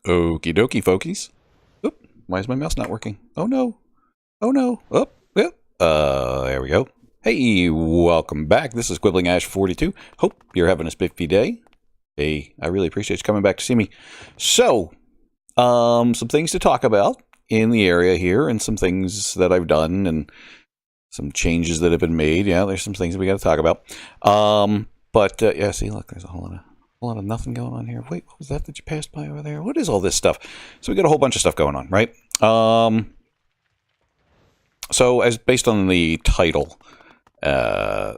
Okie dokie, folkies. Oop, why is my mouse not working? Oh no. Oh no. Oh, yep. There we go. Hey, welcome back. This is Quibbling Ash 42. Hope you're having a spiffy day. Hey, I really appreciate you coming back to see me. So, some things to talk about in the area here, and some things that I've done, and some changes that have been made. Yeah, there's some things that we got to talk about. Yeah, see, look, there's a whole lot of nothing going on here. Wait, what was that you passed by over there? What is all this stuff? So we got a whole bunch of stuff going on, right? So as based on the title of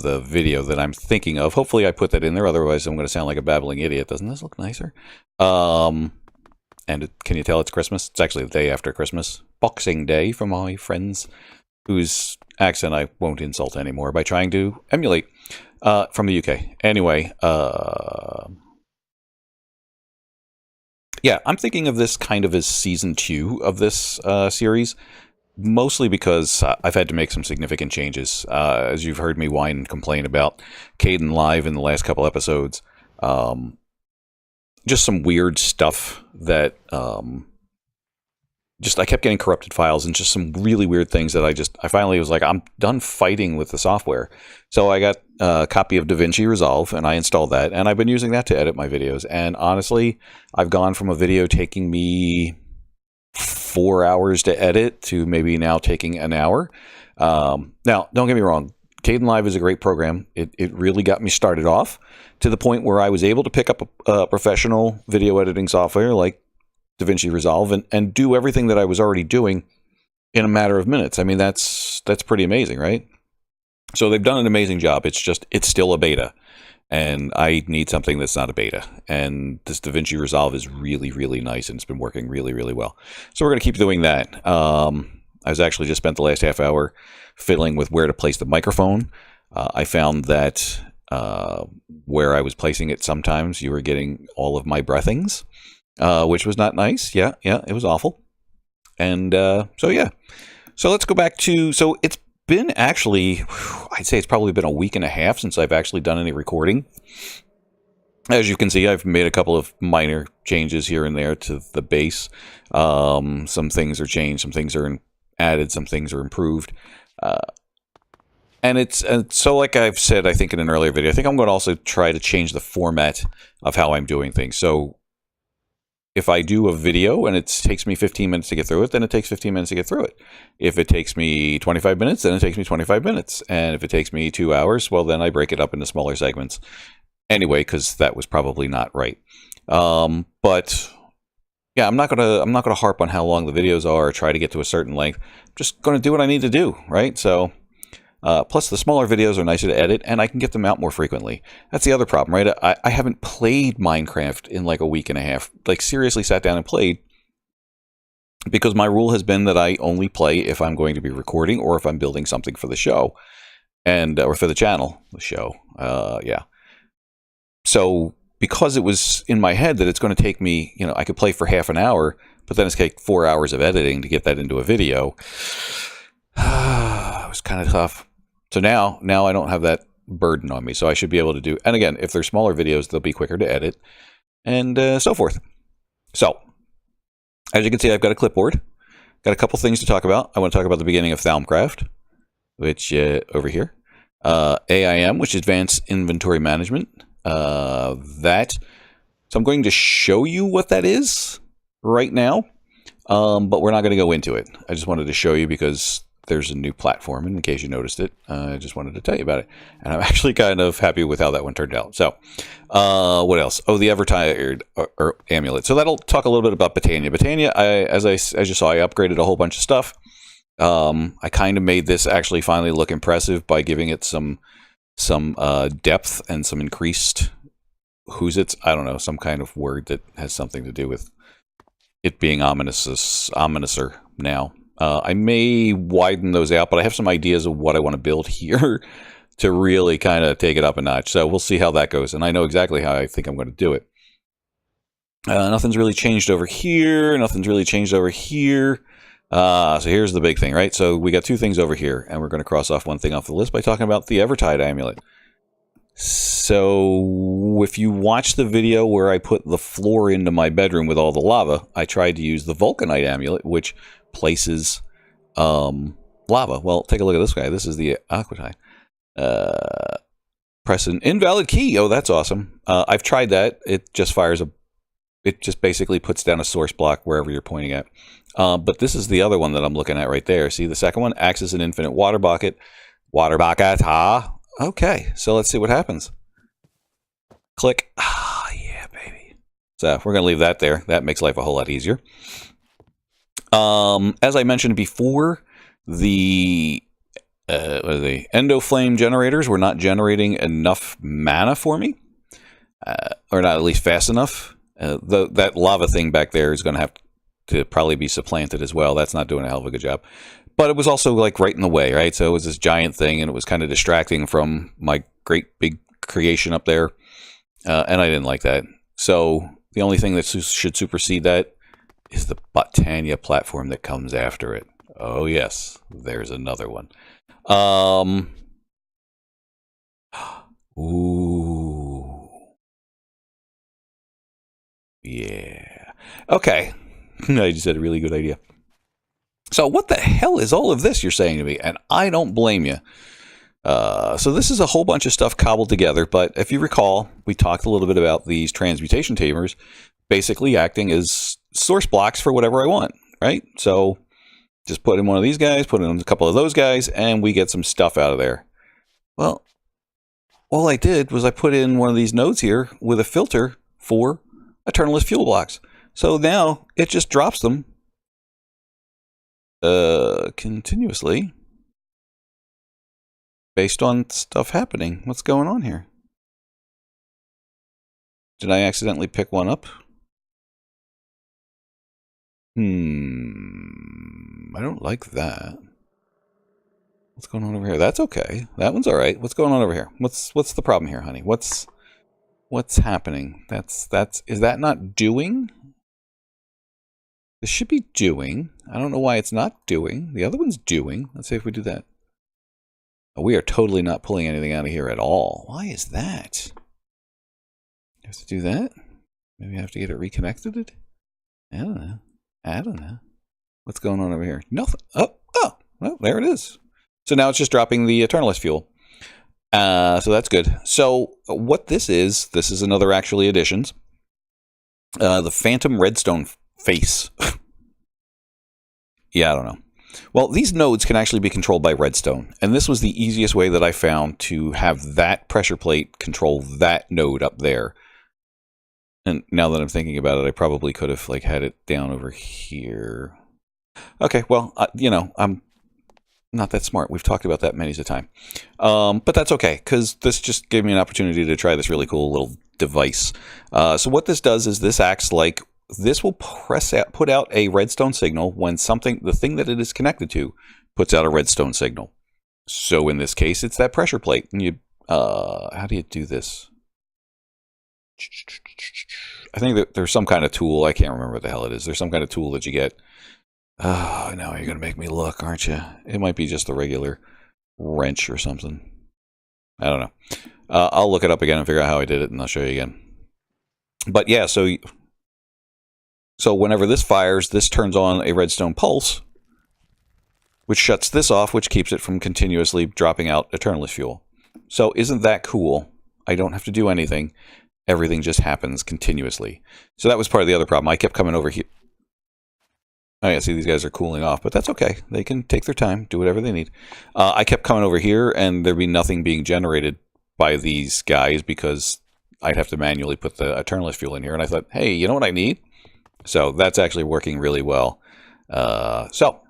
the video that I'm thinking of, hopefully I put that in there. Otherwise, I'm going to sound like a babbling idiot. Doesn't this look nicer? Can you tell it's Christmas? It's actually the day after Christmas, Boxing Day, for my friends whose accent I won't insult anymore by trying to emulate. From the UK. Anyway, yeah, I'm thinking of this kind of as season 2 of this series, mostly because I've had to make some significant changes. As you've heard me whine and complain about Caden Live in the last couple episodes, just some weird stuff that I kept getting corrupted files and just some really weird things that I finally was like, I'm done fighting with the software. So I got a copy of Davinci Resolve and I installed that, and I've been using that to edit my videos. And honestly, I've gone from a video taking me 4 hours to edit to maybe now taking an hour. Now, don't get me wrong. Caden Live is a great program. It really got me started off to the point where I was able to pick up a professional video editing software like Davinci Resolve and do everything that I was already doing in a matter of minutes. I mean, that's pretty amazing, right? So they've done an amazing job. It's still a beta, and I need something that's not a beta. And this Davinci Resolve is really, really nice, and it's been working really, really well. So we're going to keep doing that. I was actually just spent the last half hour fiddling with where to place the microphone. I found that where I was placing it, sometimes you were getting all of my breathings, which was not nice. Yeah, it was awful. And so let's go back to, so it's been actually, I'd say it's probably been a week and a half since I've actually done any recording. As you can see, I've made a couple of minor changes here and there to the base. Some things are changed, some things are added, some things are improved. And so like I've said, I think in an earlier video, I think I'm going to also try to change the format of how I'm doing things. So if I do a video and it takes me 15 minutes to get through it, then it takes 15 minutes to get through it. If it takes me 25 minutes, then it takes me 25 minutes. And if it takes me 2 hours, well, then I break it up into smaller segments. Anyway, because that was probably not right. But yeah, I'm not gonna harp on how long the videos are or try to get to a certain length. I'm just gonna do what I need to do, right? So plus the smaller videos are nicer to edit, and I can get them out more frequently. That's the other problem, right? I haven't played Minecraft in like a week and a half. Like seriously sat down and played, because my rule has been that I only play if I'm going to be recording or if I'm building something for the show, and or for the channel, the show. Yeah. So because it was in my head that it's going to take me, I could play for half an hour, but then it's take 4 hours of editing to get that into a video. It was kind of tough. So now I don't have that burden on me, so I should be able to do, and again, if they're smaller videos, they'll be quicker to edit, and so forth. So, as you can see, I've got a clipboard. Got a couple things to talk about. I want to talk about the beginning of Thaumcraft, which, over here. AIM, which is Advanced Inventory Management. So I'm going to show you what that is right now, but we're not going to go into it. I just wanted to show you because there's a new platform, and in case you noticed it, I just wanted to tell you about it. And I'm actually kind of happy with how that one turned out. So, what else? Oh, the Evertired or Amulet. So that'll talk a little bit about Botania. Botania, as you saw, I upgraded a whole bunch of stuff. I kind of made this actually finally look impressive by giving it some depth and some increased who's-its. I don't know, some kind of word that has something to do with it being ominousor now. I may widen those out, but I have some ideas of what I want to build here to really kind of take it up a notch. So we'll see how that goes, and I know exactly how I think I'm going to do it. Nothing's really changed over here. Nothing's really changed over here. So here's the big thing, right? So we got two things over here, and we're going to cross off one thing off the list by talking about the Evertide Amulet. So if you watch the video where I put the floor into my bedroom with all the lava, I tried to use the Vulcanite amulet, which places lava. Well, take a look at this guy. This is the Aquatite. Press an invalid key. Oh, that's awesome. I've tried that. It just fires a... It just basically puts down a source block wherever you're pointing at. But this is the other one that I'm looking at right there. See, the second one acts as an infinite water bucket. Water bucket, ha. Okay, so let's see what happens. Click. Ah, yeah, baby. So we're going to leave that there. That makes life a whole lot easier. As I mentioned before, the endo flame generators were not generating enough mana for me, or not at least fast enough. That lava thing back there is going to have to probably be supplanted as well. That's not doing a hell of a good job. But it was also like right in the way, right? So it was this giant thing, and it was kind of distracting from my great big creation up there, and I didn't like that. So the only thing that should supersede that is the Botania platform that comes after it. Oh yes, there's another one. Ooh. Yeah. Okay. I just had a really good idea. So what the hell is all of this you're saying to me? And I don't blame you. So this is a whole bunch of stuff cobbled together, but if you recall, we talked a little bit about these transmutation tamers basically acting as source blocks for whatever I want, right? So just put in one of these guys, put in a couple of those guys, and we get some stuff out of there. Well, all I did was I put in one of these nodes here with a filter for Eternalist fuel blocks. So now it just drops them continuously based on stuff happening. What's going on here? Did I accidentally pick one up? I don't like that. What's going on over here? That's okay. That one's all right. What's going on over here? What's the problem here, honey? What's happening? Is that not doing? This should be doing. I don't know why it's not doing. The other one's doing. Let's see if we do that. Oh, we are totally not pulling anything out of here at all. Why is that? You have to do that? Maybe I have to get it reconnected? I don't know. What's going on over here? Nothing. Oh, well, there it is. So now it's just dropping the Eternalist fuel. So that's good. So what this is another actually additions. The Phantom Redstone face. Yeah, I don't know. Well, these nodes can actually be controlled by redstone, and this was the easiest way that I found to have that pressure plate control that node up there. And now that I'm thinking about it, I probably could have like had it down over here. Okay, well, I'm not that smart. We've talked about that many a time. But that's okay, because this just gave me an opportunity to try this really cool little device. So what this does is this acts like this will put out a redstone signal when the thing that it is connected to, puts out a redstone signal. So in this case, it's that pressure plate. And how do you do this? I think that there's some kind of tool. I can't remember what the hell it is. There's some kind of tool that you get. Oh, now you're going to make me look, aren't you? It might be just a regular wrench or something. I don't know. I'll look it up again and figure out how I did it, and I'll show you again. But yeah, so whenever this fires, this turns on a redstone pulse, which shuts this off, which keeps it from continuously dropping out Eternalist fuel. So isn't that cool? I don't have to do anything. Everything just happens continuously. So that was part of the other problem. I kept coming over here. Oh yeah, see, these guys are cooling off, but that's okay. They can take their time, do whatever they need. I kept coming over here, and there'd be nothing being generated by these guys because I'd have to manually put the Eternalist fuel in here. And I thought, hey, you know what I need? So that's actually working really well. So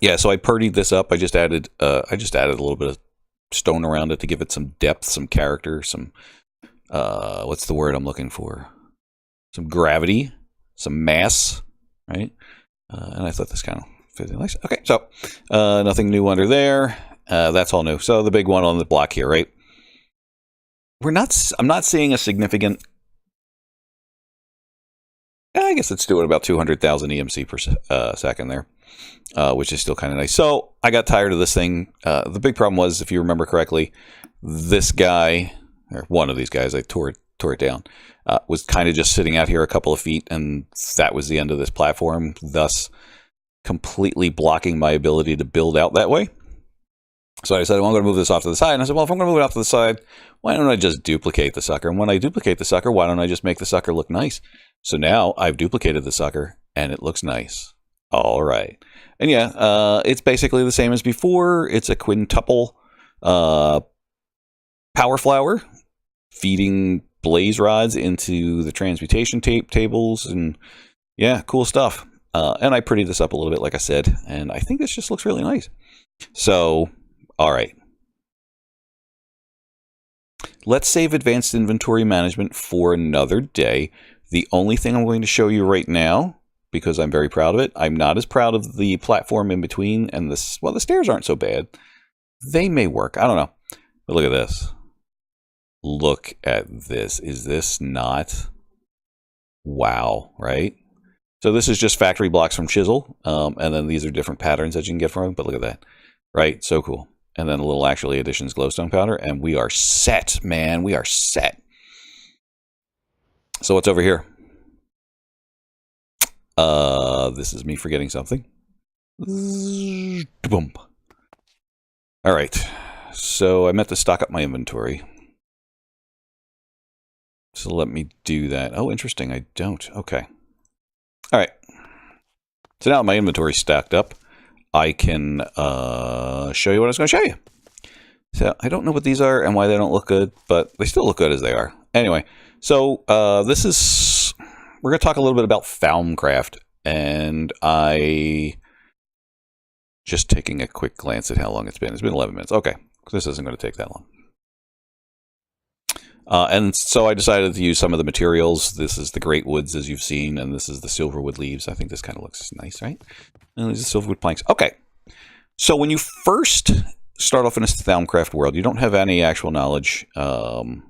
I purdied this up. I just added a little bit of stone around it to give it some depth, some character, some what's the word I'm looking for? Some gravity, some mass, right? And I thought this kind of fit in nice. Okay, so nothing new under there. That's all new. So the big one on the block here, right? I'm not seeing a significant. I guess it's doing about 200,000 EMC per second there, which is still kind of nice. So I got tired of this thing. The big problem was, if you remember correctly, this guy, or one of these guys, I tore it down, was kind of just sitting out here a couple of feet, and that was the end of this platform, thus completely blocking my ability to build out that way. So I said, well, I'm going to move this off to the side. And I said, well, if I'm going to move it off to the side, why don't I just duplicate the sucker? And when I duplicate the sucker, why don't I just make the sucker look nice? So now I've duplicated the sucker, and it looks nice. All right. And yeah, it's basically the same as before. It's a quintuple power flower feeding blaze rods into the transmutation tables. And yeah, cool stuff. And I prettied this up a little bit, like I said. And I think this just looks really nice. So... all right. Let's save advanced inventory management for another day. The only thing I'm going to show you right now, because I'm very proud of it, I'm not as proud of the platform in between, and this, well, the stairs aren't so bad. They may work. I don't know. But look at this. Look at this. Is this not wow, right? So this is just factory blocks from Chisel, and then these are different patterns that you can get from them, but look at that. Right? So cool. And then a little Actually Additions glowstone powder, and we are set, man. We are set. So what's over here? This is me forgetting something. Boom. All right. So I meant to stock up my inventory. So let me do that. Oh, interesting. I don't. Okay. All right. So now my inventory's stacked up. I can show you what I was going to show you. So I don't know what these are and why they don't look good, but they still look good as they are. Anyway, so we're going to talk a little bit about Thaumcraft, and I just taking a quick glance at how long it's been. It's been 11 minutes. Okay, this isn't going to take that long. And so I decided to use some of the materials. This is the great woods, as you've seen, and this is the silverwood leaves. I think this kind of looks nice, right? And these are silverwood planks. Okay. So when you first start off in a Thaumcraft world, you don't have any actual knowledge of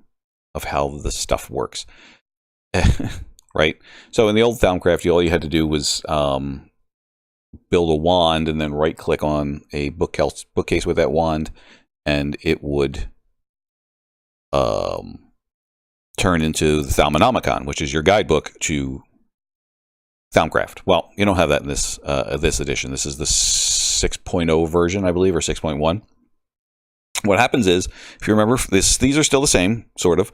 how the stuff works. Right? So in the old Thaumcraft, all you had to do was build a wand and then right-click on a bookcase with that wand, and it would turn into the Thaumanomicon, which is your guidebook to Thaumcraft. Well, you don't have that in this this edition. This is the 6.0 version, I believe, or 6.1. What happens is, if you remember, these are still the same, sort of.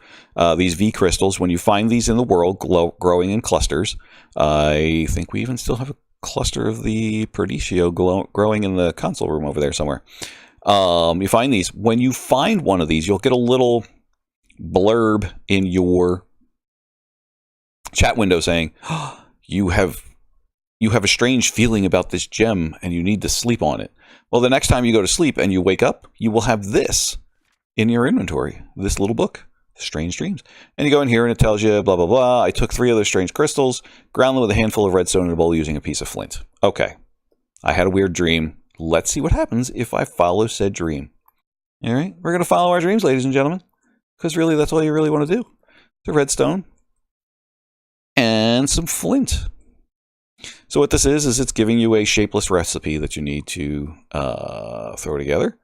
These V crystals, when you find these in the world growing in clusters, I think we even still have a cluster of the Perdicio growing in the console room over there somewhere. You find these. When you find one of these, you'll get a little blurb in your chat window saying, oh, you have a strange feeling about this gem and you need to sleep on it. Well, the next time you go to sleep and you wake up, you will have this in your inventory, this little book, Strange Dreams. And you go in here and it tells you, blah, blah, blah. I took 3 other strange crystals, ground them with a handful of redstone in a bowl using a piece of flint. Okay, I had a weird dream. Let's see what happens if I follow said dream. All right, we're going to follow our dreams, ladies and gentlemen, because really that's all you really want to do. The redstone and some flint. So what this is it's giving you a shapeless recipe that you need to throw together.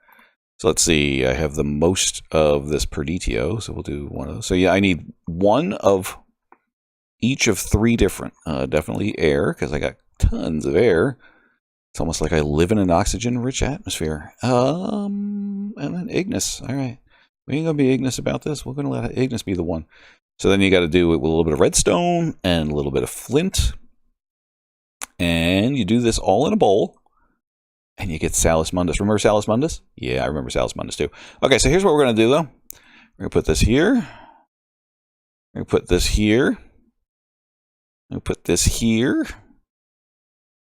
So let's see, I have the most of this Perdicio, so we'll do one of those. So yeah, I need one of each of 3 different, definitely air, because I got tons of air. It's almost like I live in an oxygen-rich atmosphere. And then Ignis, all right. We ain't going to be Ignis about this. We're going to let Ignis be the one. So then you got to do it with a little bit of redstone and a little bit of flint. And you do this all in a bowl, and you get Salus Mundus. Remember Salus Mundus? Yeah, I remember Salus Mundus too. Okay, so here's what we're going to do, though. We're going to put this here. We're going to put this here. We're going to put this here.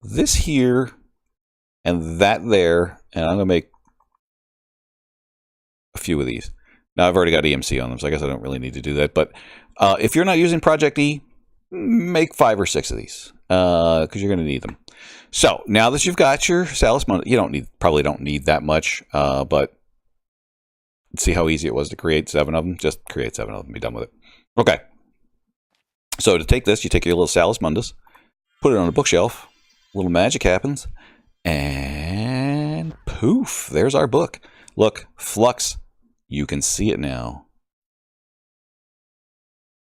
This here. And that there. And I'm going to make a few of these. Now, I've already got EMC on them, so I guess I don't really need to do that. But if you're not using Project E, make 5 or 6 of these. Because you're going to need them. So now that you've got your Salus Mundus, you probably don't need that much, but see how easy it was to create 7 of them. Just create 7 of them, be done with it. Okay. So to take this, you take your little Salus Mundus, put it on a bookshelf, a little magic happens, and poof, there's our book. Look, flux, You can see it now.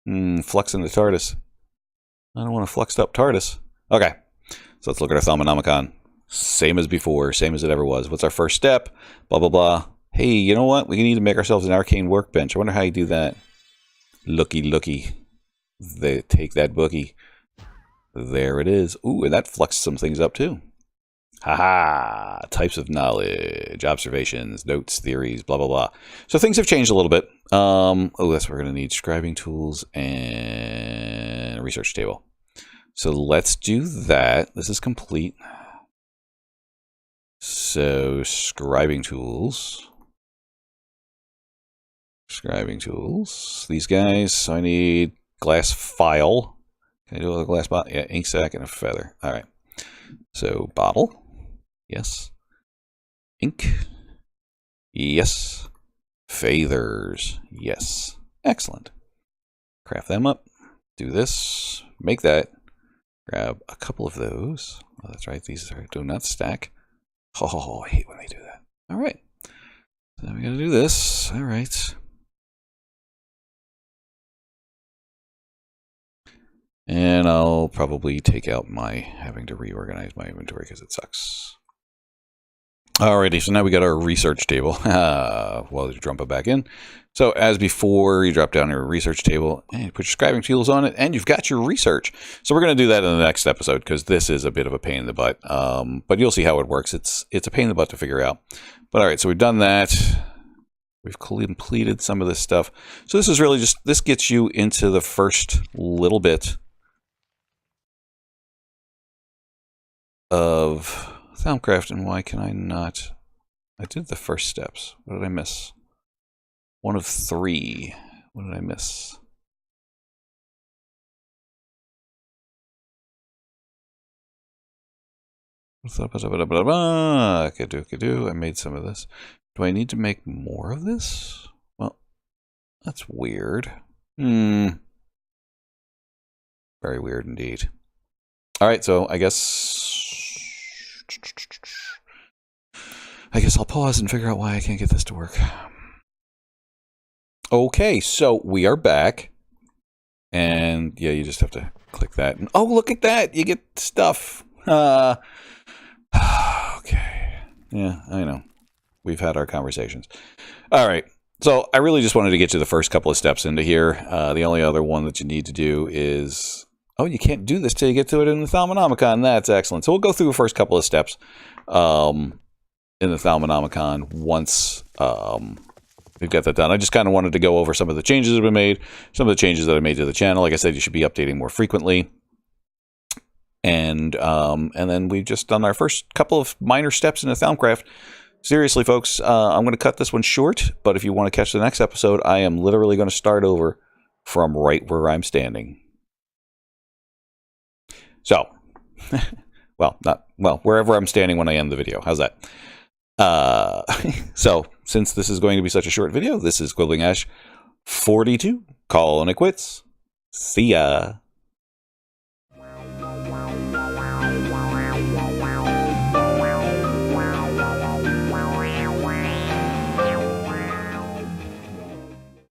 Fluxing the TARDIS. I don't want a fluxed up TARDIS. Okay, so let's look at our Thaumanomicon. Same as before, same as it ever was. What's our first step? Blah, blah, blah. Hey, you know what? We need to make ourselves an arcane workbench. I wonder how you do that. Looky, looky. They take that bookie. There it is. Ooh, and that fluxed some things up too. Haha. Types of knowledge, observations, notes, theories, blah, blah, blah. So things have changed a little bit. Oh, that's what we're going to need. Scribing tools and a research table. So let's do that. This is complete. So scribing tools. Scribing tools. These guys. So I need glass file. Can I do a glass bottle? Yeah, ink sac and a feather. All right. So bottle. Yes. Ink. Yes. Feathers. Yes. Excellent. Craft them up. Do this. Make that. Grab a couple of those. Oh, that's right. These do not stack. Oh, I hate when they do that. All right. So now we got to do this. All right. And I'll probably take out my having to reorganize my inventory because it sucks. Alrighty, so now we got our research table. Well, you dump it back in. So as before, you drop down your research table and you put your scribing tools on it, and you've got your research. So we're going to do that in the next episode because this is a bit of a pain in the butt. But you'll see how it works. It's a pain in the butt to figure out. But all right, so we've done that. We've completed some of this stuff. So this is really just, this gets you into the first little bit of Thaumcraft, and why can I not? I did the first steps. What did I miss? One of 3. What did I miss? I made some of this. Do I need to make more of this? Well, that's weird. Very weird indeed. All right, so I guess I'll pause and figure out why I can't get this to work. Okay, so we are back. And yeah, you just have to click that. And, oh, look at that. You get stuff. Okay. Yeah, I know. We've had our conversations. All right. So I really just wanted to get you the first couple of steps into here. The only other one that you need to do is... Oh, you can't do this till you get to it in the Thaumanomicon. That's excellent. So we'll go through the first couple of steps in the Thaumanomicon once we've got that done. I just kind of wanted to go over some of the changes that have been made, some of the changes that I made to the channel. Like I said, you should be updating more frequently. And then we've just done our first couple of minor steps into Thaumcraft. Seriously, folks, I'm going to cut this one short, but if you want to catch the next episode, I am literally going to start over from right where I'm standing. So, wherever I'm standing when I end the video. How's that? So, since this is going to be such a short video, this is Quibbling Ash 42. Calling it quits. See ya.